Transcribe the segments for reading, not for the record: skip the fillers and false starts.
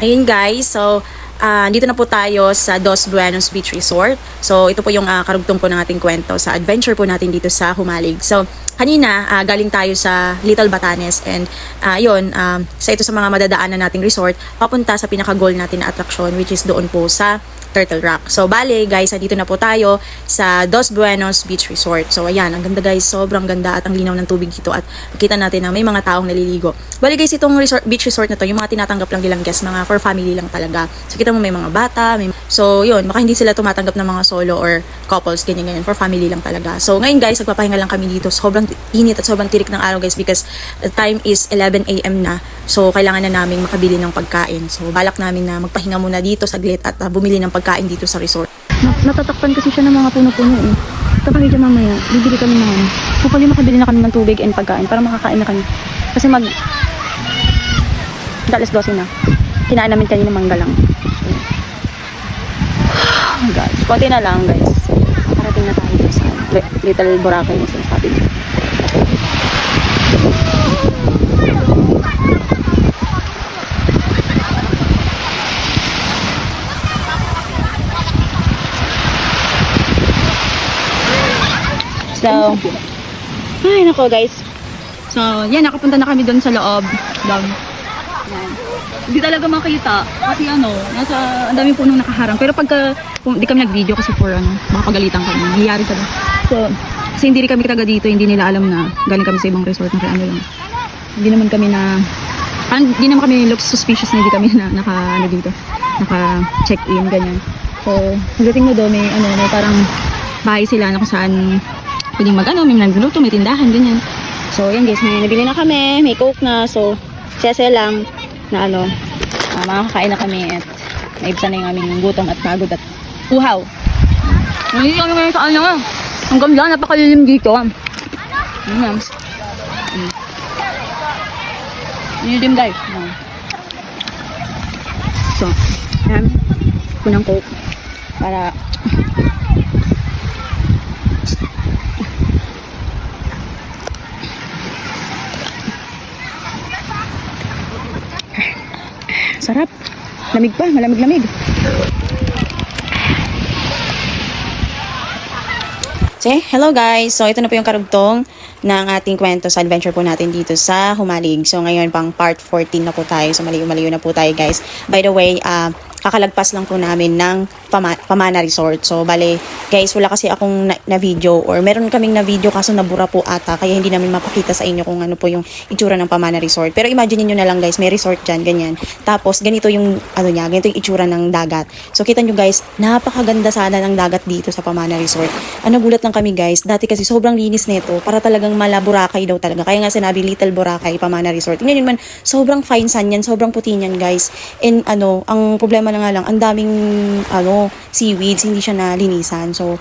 Ayun guys, so dito na po tayo sa Dos Buenos Beach Resort. So ito po yung karugtong po ng ating kwento sa adventure po natin dito sa Humalig. So kanina galing tayo sa Little Batanes and sa ito sa mga madadaanan nating resort papunta sa pinaka-goal natin na attraction, which is doon po sa Turtle Rock. So bale guys, dito na po tayo sa Dos Buenos Beach Resort. So ayan, ang ganda guys, sobrang ganda at ang linaw ng tubig dito at makita natin na may mga taong naliligo. Bale guys, itong beach resort na to, yung mga tinatanggap lang nilang guests, mga for family lang talaga. So kita mo may mga bata, so yun, baka hindi sila tumatanggap ng mga solo or couples, ganyan for family lang talaga. So ngayon guys, nagpapahinga lang kami dito. Sobrang init at sobrang tirik ng araw guys because the time is 11 AM na. So kailangan na namin makabili ng pagkain. So balak namin na magpahinga muna dito saglit at bumili ng pagkain dito sa resort. Natatakpan kasi siya ng mga puno-puno eh. Ito kami dyan mamaya, bibili kami ng ano. Hopefully makabili na kami ng tubig and pagkain para makakain na kami. Kasi alas 12 na. Kinain namin kanina mangga lang. Oh my God. Konti na lang guys. Parating na tayo sa Little Boracay yung sinasabi niya. So, ay nako guys. So, yan, nakapunta na kami doon sa loob. Down. Yan. Hindi talaga makita kasi ang daming punong nakaharang. Pero pagka hindi kami nag-video kasi for makapagalitan kami. Nangyayari sa So, kasi hindi kami taga dito, hindi nila alam na galing kami sa ibang resort na kaya lang. Hindi naman kami look suspicious na hindi kami naka check in ganyan. So, pagdating mo doon may parang bahay sila na kung saan pwedeng may nagluluto, may tindahan, ganyan. So, yan guys, may nabili na kami, may coke na, so, sese lang na makakain na kami at naibsan na yung aming gutom at pagod at uhaw. Hindi kami ngayon sa ang ganda, napakalilim dito. Ayan. Nilim guys. So, yan. Punang coke para sarap. Lamig pa, malamig-lamig. Hello guys! So ito na po yung karugtong ng ating kwento sa adventure po natin dito sa Humalig. So ngayon pang part 14 na po tayo. So malayo-malayo na po tayo guys. By the way, kakalagpas lang po namin ng Pamana Resort. So, bale, guys, wala kasi akong na-video or meron kaming na-video kaso nabura po ata kaya hindi namin mapakita sa inyo kung ano po yung itsura ng Pamana Resort. Pero imagine niyo na lang guys, may resort dyan, ganyan. Tapos, ganito yung, ganito yung itsura ng dagat. So, kita nyo guys, napakaganda sana ng dagat dito sa Pamana Resort. Gulat lang kami guys, dati kasi sobrang linis nito para talagang mala Boracay daw talaga. Kaya nga sinabi Little Boracay, Pamana Resort. Tingnan nyo naman, sobrang fine sun yan, sobrang puti yan guys. And ang problema na nga lang, ang daming seaweeds, hindi siya nalinisan. So,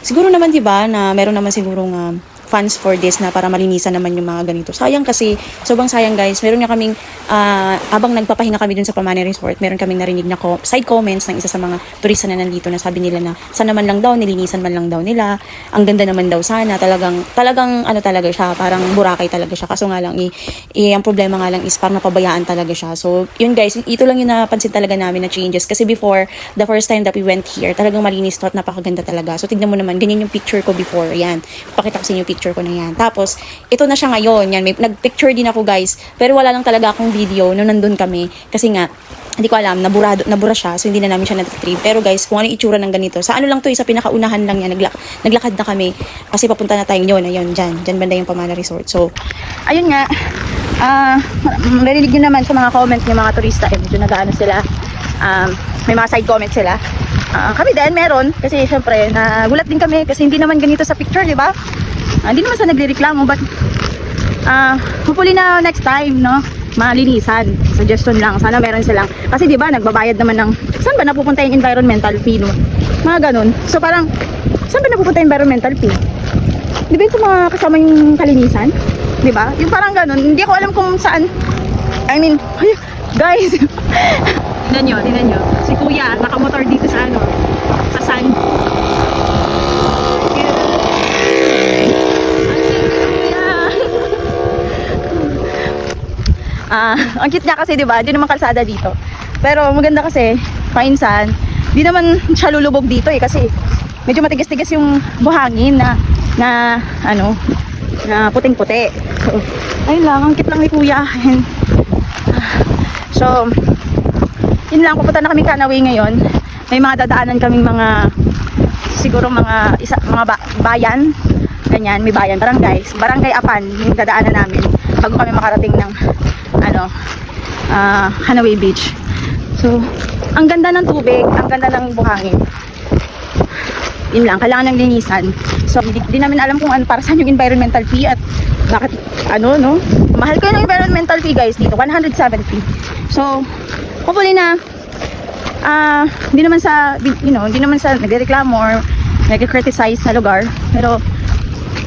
siguro naman 'di ba na meron naman sigurong funds for this na para malinisan naman yung mga ganito. Sayang kasi, sobrang sayang guys. Meron nga kaming, habang nagpapahinga kami dun sa Pamana Resort, meron kaming narinig na side comments ng isa sa mga turista na nandito na sabi nila na sana man lang daw, nilinisan man lang daw nila. Ang ganda naman daw sana. Talagang talaga siya. Parang Boracay talaga siya. Kaso nga lang, ang problema nga lang is parang napabayaan talaga siya. So, yun guys, ito lang yung napansin talaga namin na changes. Kasi before, the first time that we went here, talagang malinis to at napakaganda talaga. So, tignan mo naman, ganyan yung picture ko before. Ayan. Pakita ko sa inyo yung picture ko na yan. Tapos, ito na siya ngayon. Yan, may nag-picture din ako guys. Pero wala lang talaga akong video nung nandun kami. Kasi nga, hindi ko alam, nabura siya. So, hindi na namin siya nag-trip. Pero guys, kung ano yung itsura ng ganito. Sa lang to, sa pinakaunahan lang yan. Naglakad na kami. Kasi papunta na tayo yun. Ayun, dyan banda yung Pamana Resort. So, ayun nga. Narinig nyo naman sa mga comments ng mga turista. Medyo nag-ano sila. May mga side comments sila. Kami din, meron. Kasi syempre, nagulat din kami. Kasi hindi naman ganito sa picture, di ba? Hindi naman sa nagre-reklamo, but hopefully na next time, no? Malinisan. Suggestion lang. Sana meron silang. Kasi di ba, nagbabayad naman ng, saan ba napupunta yung environmental fee, no? Mga ganun. So parang, saan ba napupunta yung environmental fee? Di ba yung mga kasama yung kalinisan? Di ba? Yung parang ganun. Hindi ko alam kung saan. I mean, guys. Tingnan nyo. Si Kuya, nakamotor dito sa sa sand. Ang cute niya kasi, 'di ba? Hindi naman kalsada dito. Pero maganda kasi, painsan, di naman siya lulubog dito eh, kasi medyo matigas-tigas yung buhangin na puting-puti. So, ayun lang, ang cute lang ni Kuya. And, so, yun lang, pupunta na kaming Kanaway ngayon. May mga dadaanan kaming siguro mga bayan. Ganyan, may bayan, barangay Apan, yung dadaanan namin bago kami makarating ng Kanaway Beach. So, ang ganda ng tubig, ang ganda ng buhangin. Yun lang, kailangan ng linisan. So, di namin alam kung para saan yung environmental fee at bakit, mahal ko yung environmental fee guys dito, 170. So, hopefully na, hindi naman sa nagrereklamo or nagre-criticize na lugar. Pero,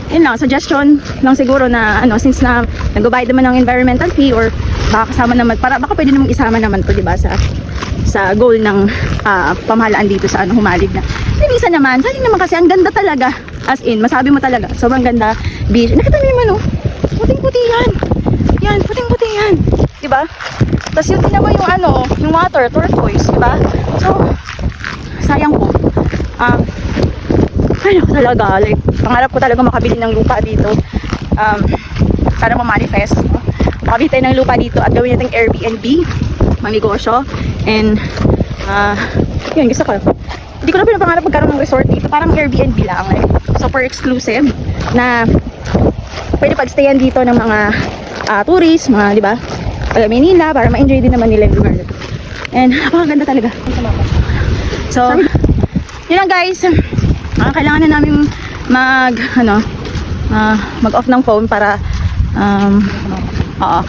yun lang, suggestion lang siguro na, since na nag-bayad naman ng environmental fee or baka kasama naman, baka pwede namang isama naman to, diba, sa goal ng pamahalaan dito sa Humalig na linisan naman. Sayang naman kasi ang ganda talaga. As in, masabi mo talaga, sobrang ganda beach. Nakita mo naman puting-puti yan. Yan, puting-puti yan. Diba? Tapos yun din naman yung water, turquoise, diba? So, sayang po. Ay, ako talaga, like, pangarap ko talaga makabili ng lupa dito. Sana ma-manifest. Makabili tayo ng lupa dito at gawin natin Airbnb, manegosyo. And, yun, gusto ko. Hindi ko na pinapangarap magkaroon ng resort dito. Parang Airbnb lang. Like, super exclusive na pwede pagstayan dito ng mga tourists, mga, di ba? Taga Manila, para ma-enjoy din naman nila yung lugar nito. And, napakaganda talaga. So, yun lang guys. Kailangan na namin mag-off ng phone para,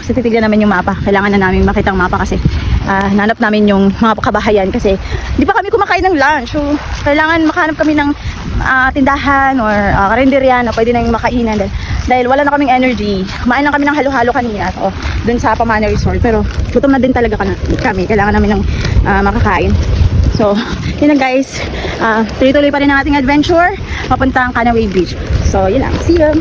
kasi titignan namin yung mapa. Kailangan na namin makita ang mapa kasi nanap namin yung mga kabahayan kasi di pa kami kumakain ng lunch. So, kailangan makahanap kami ng tindahan or karinderya na pwede na yung makainan dahil wala na kaming energy. Kumain lang kami ng halo-halo kanina dun sa Pamana Resort. Pero gutom na din talaga kami. Kailangan namin ng makakain. So, yun lang guys. Tuloy-tuloy pa rin ang ating adventure papuntang Kanaway Beach. So, yun lang. See you!